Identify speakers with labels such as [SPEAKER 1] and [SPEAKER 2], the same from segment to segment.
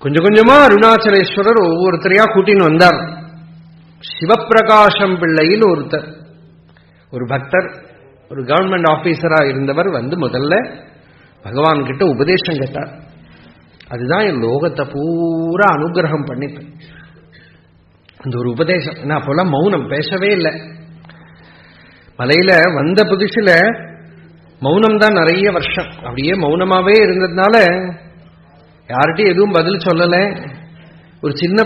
[SPEAKER 1] கொஞ்சம் கொஞ்சமா அருணாச்சலேஸ்வரர் ஒவ்வொருத்தரையா கூட்டின்னு வந்தார். சிவப்பிரகாசம் பிள்ளையில் ஒருத்தர், ஒரு பக்தர், ஒரு கவர்மெண்ட் ஆபீசரா இருந்தவர் முதல்ல பகவான் கிட்ட உபதேசம் கேட்டார். அதுதான் என் லோகத்தை பூரா அனுகிரகம் பண்ணிட்டு அந்த ஒரு உபதேசம். என்ன போல மௌனம், பேசவே இல்லை. மலையில வந்த புதுசுல மௌனம் தான் நிறைய வருஷம், அப்படியே மௌனமாவே இருந்ததுனால யார்கிட்டையும் எதுவும் பதில் சொல்லல. ஒரு சின்ன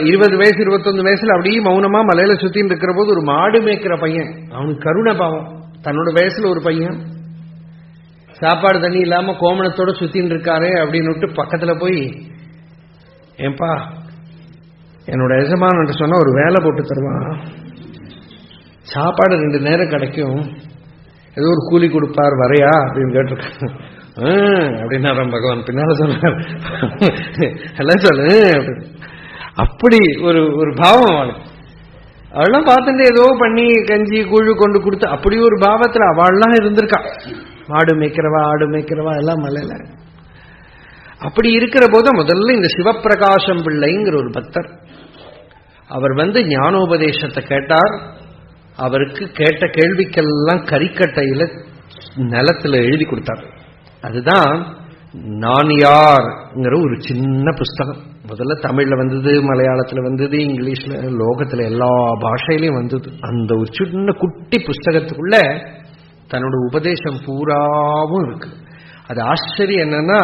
[SPEAKER 1] 20 வயசு 21 வயசுல அப்படியே மௌனமா மலையில சுத்தின்னு இருக்கிற போது ஒரு மாடு மேய்க்கிற பையன், அவனுக்கு கருணை பாவம், தன்னோட வயசுல ஒரு பையன் சாப்பாடு தண்ணி இல்லாம கோமணத்தோட சுத்தின்னு இருக்காரு அப்படின்னு பக்கத்துல போய், ஏன்பா என்னோட எஜமான் சொன்னா ஒரு வேலை போட்டு தருவான், சாப்பாடு 2 நேரம் கிடைக்கும், ஏதோ ஒரு கூலி கொடுப்பார் வரையா அப்படின்னு கேட்டிருக்காங்க. அப்படின்னா பகவான் பின்னால சொன்னார், எல்லாம் சொல்லு அப்படின்னு. அப்படி ஒரு பாவம் அவளுக்கு. அவள்லாம் பார்த்துட்டு ஏதோ பண்ணி கஞ்சி கூழு கொண்டு கொடுத்து அப்படி ஒரு பாவத்துல அவள்லாம் இருந்திருக்கா. மாடு மேய்க்கிறவா ஆடு மேய்க்கிறவா எல்லாம் மலையில. அப்படி இருக்கிற போது முதல்ல இந்த சிவப்பிரகாசம் பிள்ளைங்கிற ஒரு பக்தர் அவர் ஞானோபதேசத்தை கேட்டார். அவருக்கு கேட்ட கேள்விக்கெல்லாம் கரிக்கட்டையில நிலத்துல எழுதி கொடுத்தார். அதுதான் நான் யார்ங்கிற ஒரு சின்ன புஸ்தகம். முதல்ல தமிழ்ல வந்தது, மலையாளத்துல வந்தது, இங்கிலீஷ்ல, லோகத்துல எல்லா பாஷையிலையும் வந்தது. அந்த ஒரு சின்ன குட்டி புஸ்தகத்துக்குள்ள தன்னோட உபதேசம் பூராவும் இருக்கு. அது ஆச்சரியம் என்னன்னா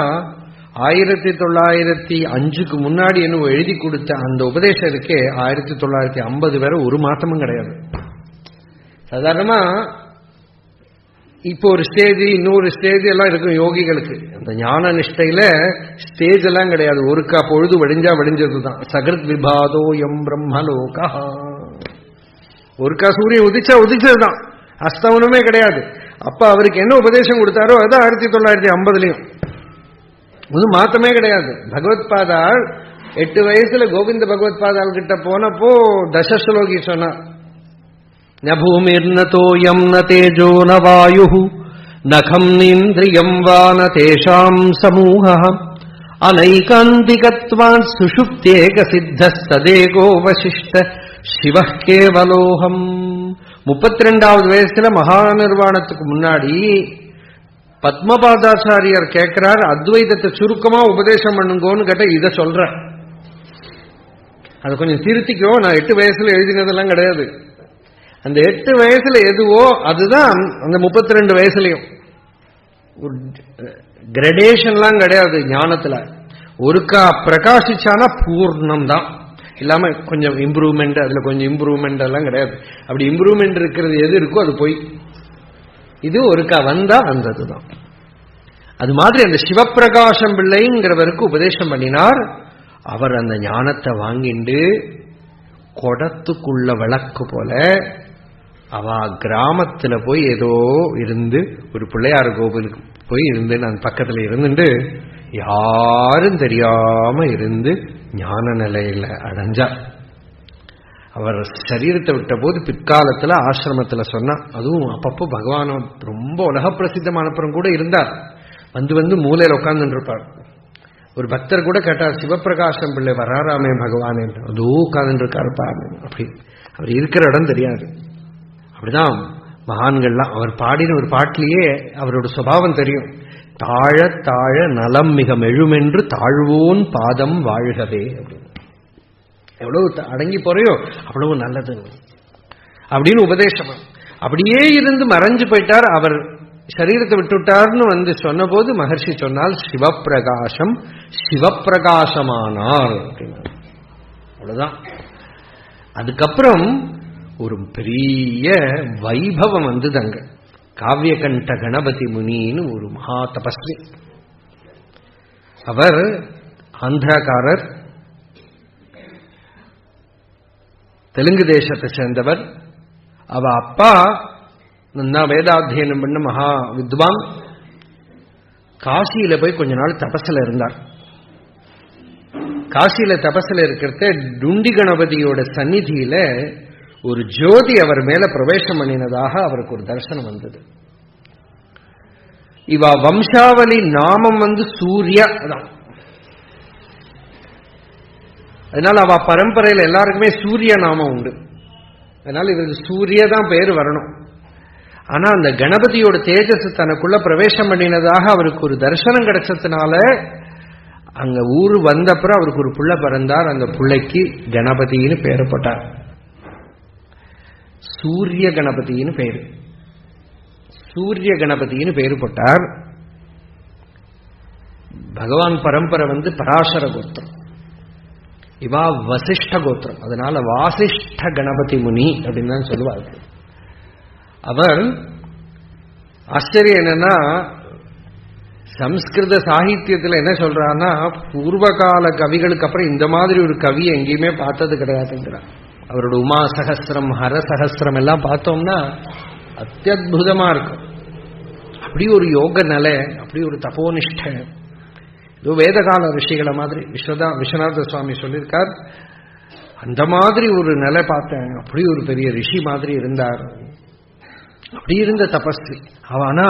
[SPEAKER 1] 1905க்கு முன்னாடி என்ன எழுதி கொடுத்த அந்த உபதேசம் இருக்கே 1950 வரை ஒரு மாற்றமும் கிடையாது. சாதாரணமா இப்போ ஒரு ஸ்டேஜ் இன்னொரு ஸ்டேஜ் எல்லாம் இருக்கும் யோகிகளுக்கு. அந்த ஞான நிஷ்டையில ஸ்டேஜ் எல்லாம் கிடையாது. ஒருக்கா பொழுது வடிஞ்சா வடிஞ்சதுதான். சகிருத் விபாதோ எம் பிரம்மலோகா. ஒருக்கா சூரியன் உதிச்சா உதிச்சதுதான், அஸ்தவனமே கிடையாது. அப்ப அவருக்கு என்ன உபதேசம் கொடுத்தாரோ அது 1950லயும் ஒன்றும் மாத்தமே கிடையாது. பகவத் பாதாள் 8 வயசுல கோவிந்த பகவத் பாதாள் கிட்ட போனப்போ தசஸ்லோகி சொன்னார். ந பூமிர்நதோயம் ந தேஜோ ந வாயு நகம் நிந்திரியம் வா ந தேஷாம் சமூஹம் அனைகாந்திகத்வான் சுஷுப்தேக சித்தஸ்ததேகோ வசிஷ்ட சிவः கேவலோகம். 32வது வயசுல மகா நிர்வாணத்துக்கு முன்னாடி பத்மபாதாச்சாரியர் கேட்கிறார், அத்வைதத்தை சுருக்கமா உபதேசம் பண்ணுங்கோன்னு கேட்ட இதை சொல்ற. அதை கொஞ்சம் திருத்திக்கோ, நான் 8 வயசுல எழுதினதெல்லாம் கிடையாது. அந்த 8 வயசுல எதுவோ அதுதான் அந்த 32 வயசுலயும். கிரடேஷன்லாம் கிடையாது ஞானத்துல. ஒருக்கா பிரகாசிச்சானா பூர்ணம் தான், இல்லாம கொஞ்சம் இம்ப்ரூவ்மெண்ட், அதுல கொஞ்சம் இம்ப்ரூவ்மெண்ட் எல்லாம் கிடையாது. அப்படி இம்ப்ரூவ்மெண்ட் இருக்கிறது எது இருக்கோ அது போய், இது ஒருக்கா வந்தா வந்ததுதான். அது மாதிரி அந்த சிவப்பிரகாசம் பிள்ளைங்கிறவருக்கு உபதேசம் பண்ணினார். அவர் அந்த ஞானத்தை வாங்கிண்டு குடத்துக்குள்ள விளக்கு போல அவ கிராமத்துல போய் ஏதோ இருந்து ஒரு பிள்ளையார் கோவிலுக்கு போய் இருந்து நான் பக்கத்துல இருந்துட்டு யாரும் தெரியாம இருந்து ஞான நிலையில அடைஞ்சார். அவர் சரீரத்தை விட்ட போது பிற்காலத்துல ஆசிரமத்துல சொன்னா, அதுவும் அப்பப்போ பகவான் ரொம்ப உலக பிரசித்தமானப்புறம் கூட இருந்தார். வந்து மூலையில உட்கார்ந்து இருப்பார். ஒரு பக்தர் கூட கேட்டார், சிவப்பிரகாசம் பிள்ளை வராராமே பகவான் என்று. அதோ உட்கார்ந்து இருக்காருப்பா. அப்படி அவர் இருக்கிற இடம் தெரியாது. அப்படிதான் மகான்கள்லாம். அவர் பாடின ஒரு பாட்டிலேயே அவரோட சுபாவம் தெரியும். தாழ தாழ நலம் மிக மெழுமென்று தாழ்வோன் பாதம் வாழ்கவே அப்படின்னு. எவ்வளவு அடங்கி போறையோ அவ்வளவு நல்லது அப்படின்னு உபதேசம். அப்படியே இருந்து மறைஞ்சு போயிட்டார். அவர் சரீரத்தை விட்டுட்டார்னு சொன்ன போது மகர்ஷி சொன்னால் சிவப்பிரகாசம் சிவப்பிரகாசமானார் அப்படின்னா. அவ்வளவுதான். அதுக்கப்புறம் ஒரு பெரிய வைபவம் வந்தது அங்க. காவியகண்ட கணபதி முனின்னு ஒரு மகா தபஸ்வி. அவர் ஆந்திராக்காரர், தெலுங்கு தேசத்தை சேர்ந்தவர். அவ அப்பா நல்லா வேதாத்தியனம் பண்ண மகா வித்வான். காசியில போய் கொஞ்ச நாள் தபஸ்ல இருந்தார். காசியில தபஸ்ல இருக்கிறத டுண்டி கணபதியோட சந்நிதியில ஒரு ஜோதி அவர் மேல பிரவேசம் பண்ணினதாக அவருக்கு ஒரு தரிசனம் வந்தது. இவ வம்சாவளி நாமம் சூர்யா தான். அதனால அவ பரம்பரையில் எல்லாருக்குமே சூரிய நாமம் உண்டு. அதனால இவருக்கு சூரிய தான் பேர் வரணும். ஆனா அந்த கணபதியோட தேஜஸ் தனக்குள்ள பிரவேசம் பண்ணினதாக அவருக்கு ஒரு தரிசனம் கிடைச்சதுனால அங்க ஊரு வந்தப்புறம் அவருக்கு ஒரு புள்ள பிறந்தார். அந்த புள்ளைக்கு கணபதினு பேரு போட்டார். சூரிய கணபதினு பேரு. சூரிய கணபதினு பேரு போட்டார். பகவான் பரம்பரை பராசர கோத்திரம், இவா வசிஷ்ட கோத்திரம். அதனால வாசிஷ்ட கணபதி முனி அப்படின்னு தான் சொல்லுவார்கள். அவர் ஆச்சரியம் என்னன்னா, சம்ஸ்கிருத சாகித்யத்தில் என்ன சொல்றான்னா, பூர்வகால கவிகளுக்கு அப்புறம் இந்த மாதிரி ஒரு கவி எங்கேயுமே பார்த்தது கிடையாதுங்கிறார். அவரோட உமா சகஸ்திரம், ஹர சகஸ்திரம் எல்லாம் பார்த்தோம்னா அத்தியுதமா இருக்கும். அப்படி ஒரு யோக நிலை, அப்படி ஒரு தபோனிஷ்ட, ஏதோ வேதகால ரிஷிகளை மாதிரி விஸ்வநாத சுவாமி சொல்லியிருக்கார். அந்த மாதிரி ஒரு நிலை பார்த்தேன். அப்படி ஒரு பெரிய ரிஷி மாதிரி இருந்தார். அப்படி இருந்த தபஸ்வி. ஆனா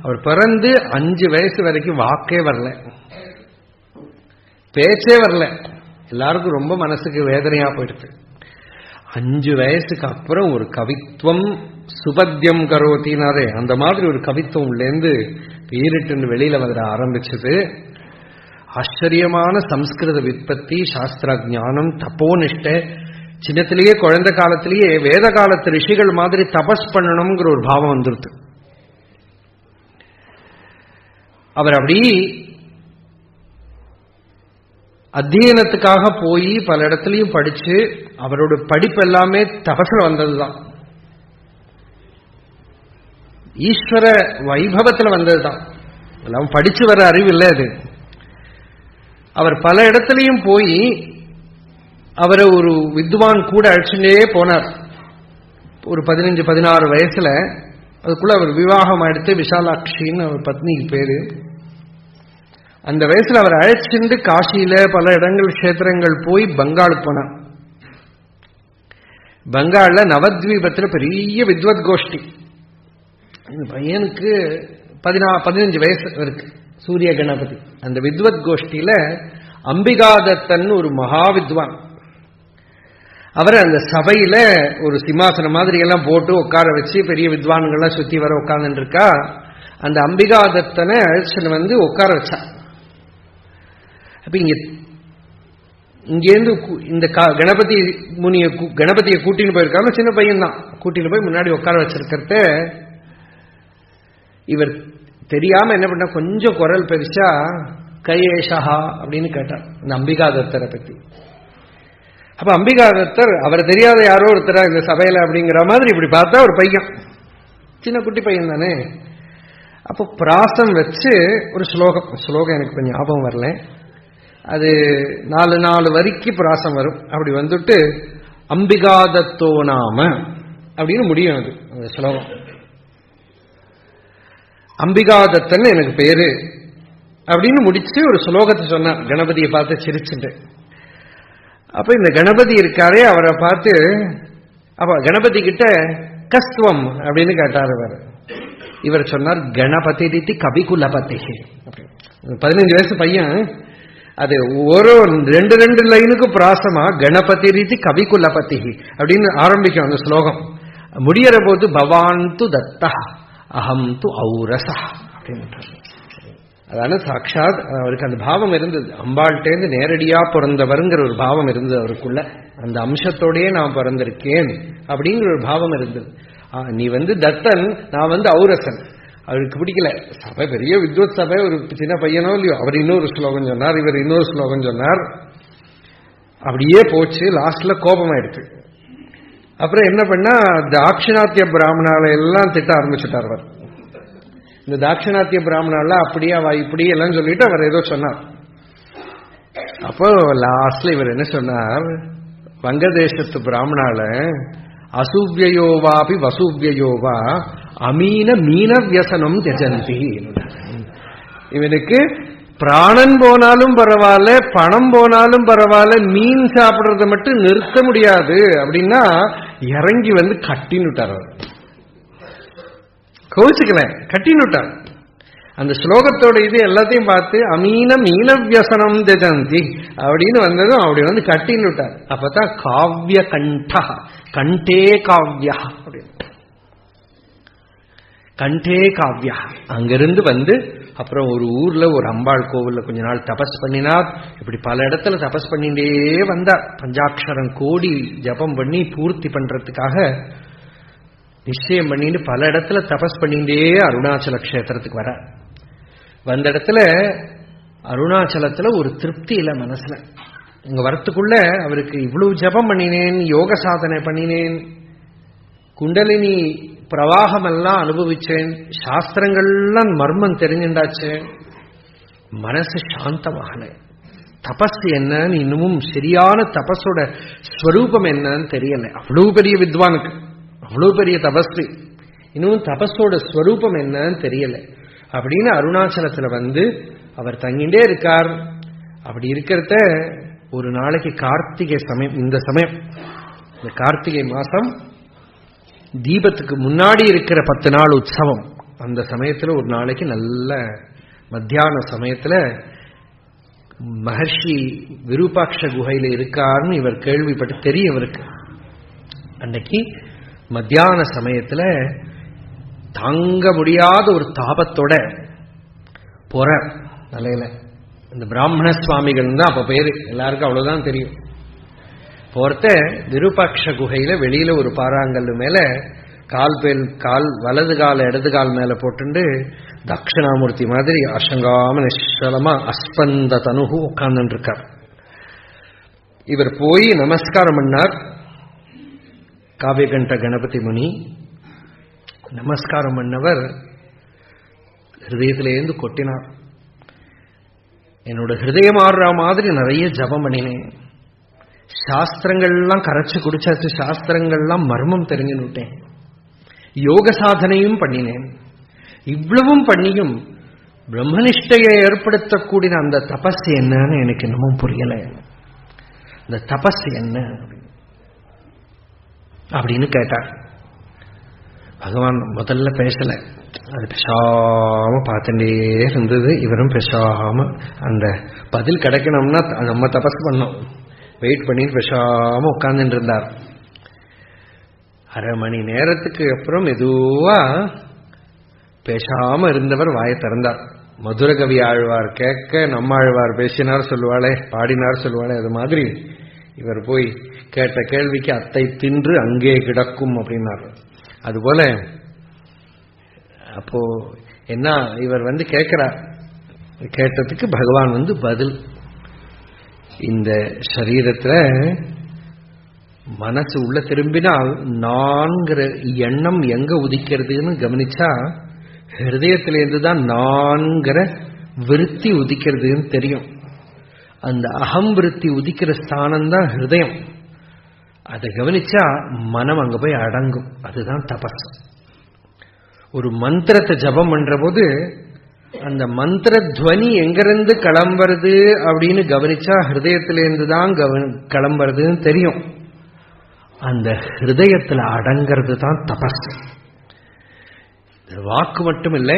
[SPEAKER 1] அவர் பிறந்து 5 வயசு வரைக்கும் வாக்கே வரல, பேச்சே வரல. எல்லாருக்கும் ரொம்ப மனசுக்கு வேதனையா போயிடுச்சு. 5 வயசுக்கு அப்புறம் ஒரு கவித்துவம், சுபத்தியம் கரோத்தினாரே, அந்த மாதிரி ஒரு கவித்துவம் உள்ளேந்து பீரிட்டு வெளியில வர ஆரம்பிச்சது. ஆச்சரியமான சம்ஸ்கிருத விற்பத்தி, சாஸ்திர ஞானம், தப்போனிஷ்ட. சின்னத்திலேயே குழந்தை காலத்திலேயே வேத காலத்து ரிஷிகள் மாதிரி தபஸ் பண்ணணுங்கிற ஒரு பாவம் வந்துருது. அவர் அப்படி அத்தியனத்துக்காக போய் பல இடத்துலையும் படிச்சு, அவரோட படிப்பு எல்லாமே தபஸ்ல வந்ததுதான், ஈஸ்வர வைபவத்தில் வந்ததுதான். எல்லாம் படிச்சு வர அறிவு இல்லை அது. அவர் பல இடத்துலையும் போய் அவரை ஒரு வித்வான் கூட அழைச்சுட்டே போனார். ஒரு 15-16 வயசுல. அதுக்குள்ள அவர் விவாகம் எடுத்து விஷாலாட்சின்னு அவர் பத்னிக்கு பேரு. அந்த வயசுல அவர் அழைச்சிட்டு காசியில பல இடங்கள் கஷேத்திரங்கள் போய் பங்காளுக்கு போனார். பங்காள்ல நவத்வீபத்தில் பெரிய வித்வத் கோஷ்டி. பையனுக்கு 15 வயசு இருக்கு, சூரிய கணபதி. அந்த வித்வத் கோஷ்டியில அம்பிகாதத்தன் ஒரு மகா வித்வான். அவர் அந்த சபையில ஒரு சிம்மாசனம் மாதிரி எல்லாம் போட்டு உட்கார வச்சு பெரிய வித்வான்கள்லாம் சுத்தி வர உட்கார்ந்து இருக்கா. அந்த அம்பிகாதத்தனை அழைச்சிட்டு உட்கார வச்சா. அப்ப இங்கேருந்து இந்த கணபதி கணபதியை கூட்டின்னு போயிருக்காங்க. சின்ன பையன் தான் கூட்டின்னு போய் முன்னாடி உட்கார வச்சிருக்கிறத இவர் தெரியாம என்ன பண்ண, கொஞ்சம் குரல் பெருசா கையேஷா அப்படின்னு கேட்டார் இந்த அம்பிகாதத்தரை பத்தி. அப்ப அம்பிகாதத்தர் அவர் தெரியாத யாரோ ஒருத்தரா இந்த சபையில அப்படிங்கிற மாதிரி இப்படி பார்த்தா ஒரு பையன், சின்ன குட்டி பையன் தானே. அப்போ பிராசம் வச்சு ஒரு ஸ்லோகம் எனக்கு கொஞ்சம் ஞாபகம் வரல, அது 4 வரிக்கு பிராசம் வரும். அப்படி வந்துட்டு அம்பிகாதத்தோ நாம அப்படின்னு முடியும் அது அந்த ஸ்லோகம். அம்பிகாதத்தன் எனக்கு பேரு அப்படின்னு முடிச்சு ஒரு ஸ்லோகத்தை சொன்னார், கணபதியை பார்த்து சிரிச்சுட்டு. அப்ப இந்த கணபதி இருக்காரே அவரை பார்த்து, அப்ப கணபதி கிட்ட கஸ்துவம் அப்படின்னு கேட்டார். இவர் சொன்னார் கணபதி ரீதி கவிகுலபதி. 15 வயசு பையன். அது ஒரு 2 லைனுக்கு பிராசமா கணபதி ரீதி கவிகுலபதி அப்படின்னு ஆரம்பிக்கும் அந்த ஸ்லோகம். முடியற போது பவான் து தத்தா அகம் து ஔரசா அப்படின்னு. அதான சாட்சாத் அவருக்கு அந்த பாவம் இருந்தது. அம்பாள்கிட்டேருந்து நேரடியா பிறந்தவருங்கிற ஒரு பாவம் இருந்தது அவருக்குள்ள. அந்த அம்சத்தோடயே நான் பிறந்திருக்கேன் அப்படிங்கிற ஒரு பாவம் இருந்தது. நீ தத்தன், நான் ஔரசன். அவருக்கு பிடிக்கல. சபை பெரிய வித்வத் சபை, ஒரு சின்ன பையனோ இல்லையோ. அவர் இன்னொரு ஸ்லோகம் சொன்னார், இவர் இன்னொரு ஸ்லோகம் சொன்னார். அப்படியே போச்சு. லாஸ்ட்ல கோபமாயிடுச்சு. அப்புறம் என்ன பண்ணா, தாட்சிணாத்திய பிராமணால எல்லாம் திட்ட ஆரம்பிச்சுட்டார் அவர். இந்த தாட்சிணாத்திய பிராமணால அப்படியே அவ இப்படி எல்லாம் சொல்லிட்டு அவர் ஏதோ சொன்னார். அப்போ லாஸ்ட்ல இவர் என்ன சொன்னார், வங்கதேசத்து பிராமணால அசூவியோவாபி வசூவியோவா அமீன மீன வியசனம் தியஜந்தி. இவனுக்கு பிராணன் போனாலும் பரவாயில்ல, பணம் போனாலும் பரவாயில்ல, மீன் சாப்பிடுறத மட்டும் நிறுத்த முடியாது அப்படின்னா இறங்கி கட்டினுட்டார். அவர் கோவிச்சுக்கல, கட்டினுட்டார். அந்த ஸ்லோகத்தோட இது எல்லாத்தையும் பார்த்து அமீன மீன வியசனம் தியஜந்தி அப்படின்னு வந்ததும் அப்படி வந்து கட்டின்னு விட்டார். அப்பதான் காவிய கண்டா, கண்டே காவ்யா அப்படின்னு, கண்டே காவ்யா. அங்கிருந்து வந்து அப்புறம் ஒரு ஊர்ல ஒரு அம்பாள் கோவில்ல கொஞ்ச நாள் தபஸ் பண்ணினார். இப்படி பல இடத்துல தபஸ் பண்ணிட்டே வந்தார். பஞ்சாட்சரம் கோடி ஜபம் பண்ணி பூர்த்தி பண்றதுக்காக நிச்சயம் பண்ணிட்டு பல இடத்துல தபஸ் பண்ணிட்டே அருணாச்சல கஷேத்திரத்துக்கு வர. வந்த இடத்துல அருணாச்சலத்துல ஒரு திருப்தி இல்லை மனசுல. இங்க வரத்துக்குள்ள அவருக்கு இவ்வளவு ஜபம் பண்ணினேன், யோக சாதனை பண்ணினேன், குண்டலினி பிரவாகம் எல்லாம் அனுபவிச்சேன், சாஸ்திரங்கள்லாம் மர்மம் தெரிஞ்சுண்டாச்சு, மனசு சாந்தமாகல. தபஸ் என்னன்னு இன்னமும் சரியான தபஸோட ஸ்வரூபம் என்னன்னு தெரியல. அவ்வளவு பெரிய வித்வானுக்கு, அவ்வளவு பெரிய தபஸ்வி, இன்னும் தபஸோட ஸ்வரூபம் என்னன்னு தெரியல. அப்படின்னு அருணாச்சலத்துல வந்து அவர் தங்கிட்டே இருக்கார். அப்படி இருக்கிறத ஒரு நாளைக்கு கார்த்திகை சமயம், இந்த சமயம் இந்த கார்த்திகை மாசம் தீபத்துக்கு முன்னாடி இருக்கிற 10 நாள் உற்சவம், அந்த சமயத்துல ஒரு நாளைக்கு நல்ல மத்தியான சமயத்துல மகர்ஷி விருபாட்ச குகையில இருக்காருன்னு இவர் கேள்விப்பட்டு தெரியும் இவருக்கு. அன்னைக்கு மத்தியான சமயத்துல தாங்க முடியாத ஒரு தாபத்தோட போற நிலையில, இந்த பிராமண சுவாமிகள் தான் அப்ப பேரு, எல்லாருக்கும் அவ்வளவுதான் தெரியும். போறத விருபாட்ச குகையில வெளியில ஒரு பாறாங்கல்லு மேல கால் வலது கால் இடது கால் மேல போட்டு தட்சிணாமூர்த்தி மாதிரி அசங்காம நிശ്ചலமா அஸ்பந்த தனுகு உட்கார்ந்து இருக்கார். இவர் போய் நமஸ்காரம் பண்ணார். காவியகண்ட கணபதி முனி நமஸ்காரம் பண்ணவர் ஹிருதயத்திலேருந்து கொட்டினார். என்னோட ஹிருதயம் ஆடுற மாதிரி நிறைய ஜபம் பண்ணினேன், சாஸ்திரங்கள்லாம் கரைச்சு குடிச்சாச்சு, சாஸ்திரங்கள்லாம் மர்மம் தெரிஞ்சுட்டேன், யோக சாதனையும் பண்ணினேன். இவ்வளவும் பண்ணியும் பிரம்மனிஷ்டையை ஏற்படுத்தக்கூடிய அந்த தபஸ் என்னன்னு எனக்கு இன்னமும் புரியல. இந்த தபஸ் என்ன அப்படின்னு கேட்டார். பகவான் முதல்ல பேசல, அது பேசாம பார்த்துட்டே இருந்தது. இவரும் பேசாம அந்த பதில் கிடைக்கணும்னா நம்ம தபஸ் பண்ணோம், வெயிட் பண்ணிட்டு பேசாம உட்கார்ந்துட்டு இருந்தார். அரை மணி நேரத்துக்கு அப்புறம் மெதுவா பேசாம இருந்தவர் வாயை திறந்தார். மதுரகவி ஆழ்வார் கேட்க நம்மாழ்வார் பேசினார் சொல்லுவாளே, பாடினார் சொல்லுவாளே, அது மாதிரி இவர் போய் கேட்ட கேள்விக்கு அத்தை தின்று அங்கே கிடக்கும் அப்படின்னார். அதுபோல அப்போ என்ன இவர் வந்து கேட்கிறார், கேட்டதுக்கு பகவான் வந்து பதில். இந்த சரீரத்துல மனசு உள்ள திரும்பினால் நான்கிற எண்ணம் எங்க உதிக்கிறதுன்னு கவனிச்சா ஹிருதயத்திலேருந்து தான் நான்கிற விருத்தி உதிக்கிறதுன்னு தெரியும். அந்த அகம் விருத்தி உதிக்கிற ஸ்தானம் தான் ஹிருதயம். அதை கவனிச்சா மனம் அங்க போய் அடங்கும். அதுதான் தபஸ். ஒரு மந்திரத்தை ஜபம் பண்ற போது அந்த மந்திர துவனி எங்கிருந்து கிளம்புறது அப்படின்னு கவனிச்சா ஹிருதயத்திலேருந்து தான் கிளம்புறதுன்னு தெரியும். அந்த ஹிருதயத்துல அடங்கிறது தான் தபஸ். வாக்கு மட்டும் இல்லை,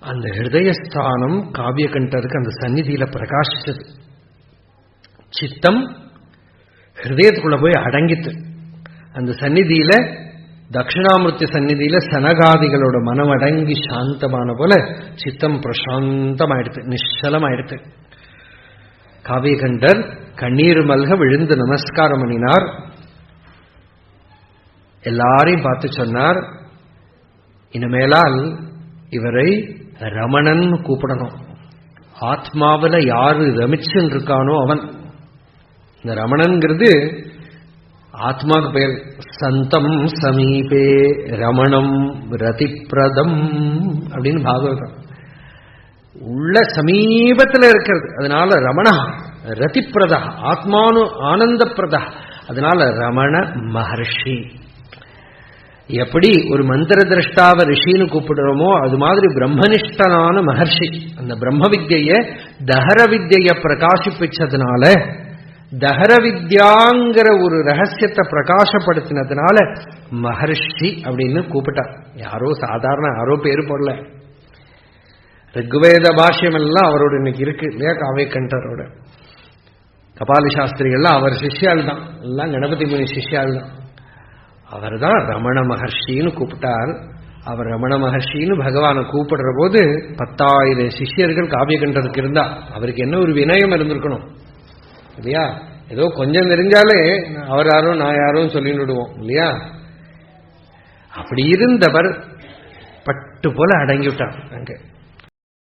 [SPEAKER 1] அந்த ஹிருதயஸ்தானம் காவியகண்டருக்கு அந்த சந்நிதியில பிரகாசிச்சது. சித்தம் ஹிருதயத்துக்குள்ள போய் அடங்கித்து. அந்த சந்நிதியில தட்சிணாமூர்த்தி சந்நிதியில சனகாதிகளோட மனம் அடங்கி சாந்தமான போல சித்தம் பிரசாந்தமாயிடுத்து, நிശ്ചலமாயிடுத்து. காவியகண்டர் கண்ணீர் மல்க விழுந்து நமஸ்காரம் பண்ணினார். எல்லாரையும் பார்த்து சொன்னார், இனிமேலால் இவரை ரமணன் கூப்பிடணும். ஆத்மாவில யாரு ரமிச்சுன்னு இருக்கானோ அவன். இந்த ரமணன்கிறது ஆத்மாவுக்கு பேர். சந்தம் சமீபே ரமணம் ரதிப்பிரதம் அப்படின்னு பாகவதம். உள்ள சமீபத்தில் இருக்கிறது, அதனால ரமணா. ரதிப்பிரதா ஆத்மானு ஆனந்தப்பிரதா, அதனால ரமண மகர்ஷி. எப்படி ஒரு மந்திர திரஷ்டாவ ரிஷின்னு கூப்பிடுறோமோ அது மாதிரி பிரம்மனிஷ்டனான மகர்ஷி. அந்த பிரம்ம வித்ய தஹர வித்ய பிரகாசிப்பிச்சதுனால, தஹர வித்யாங்கிற ஒரு ரகசியத்தை பிரகாசப்படுத்தினதுனால மகர்ஷி அப்படின்னு கூப்பிட்டார். யாரோ சாதாரண யாரோ பேரு போடல. ரிக்வேத பாஷ்யம் எல்லாம் அவரோட இன்னைக்கு இருக்கு இல்லையா, காவியகண்டரோட. கபாலி சாஸ்திரிகள்லாம் அவர் சிஷ்யால் தான், எல்லாம் கணபதி முனி சிஷ்யால் தான். அவர் தான் ரமண மகர்ஷின்னு கூப்பிட்டார். அவர் ரமண மகர்ஷின்னு பகவானை கூப்பிடுற போது 10,000 சிஷ்யர்கள் காவியகண்டத்துக்கு இருந்தா அவருக்கு என்ன ஒரு வினயம் இருந்திருக்கணும் இல்லையா? ஏதோ கொஞ்சம் தெரிஞ்சாலே அவர் யாரோ நான் யாரும் சொல்லிட்டு விடுவோம் இல்லையா? அப்படி இருந்தவர் பட்டு போல அடங்கி விட்டார் அங்க.